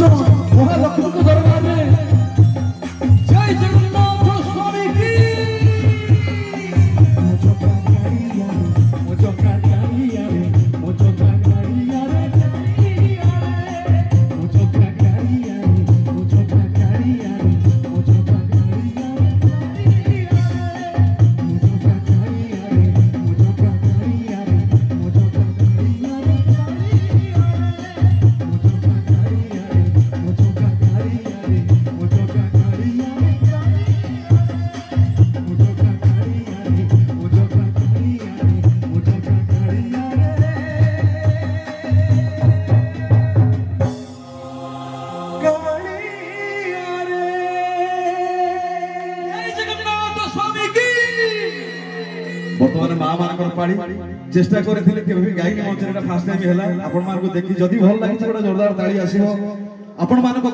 महालक्ष्मी दरबार में जय जगन्नाथ स्वामी की बर्तमान माँ मान पाड़ी चेष्टा करथिले केबे गाई मंचरे फास्ट टाइम हैला आपण मान को देखि जदी भल लागि गोटा जोरदार ताली आसीबो आपण मान को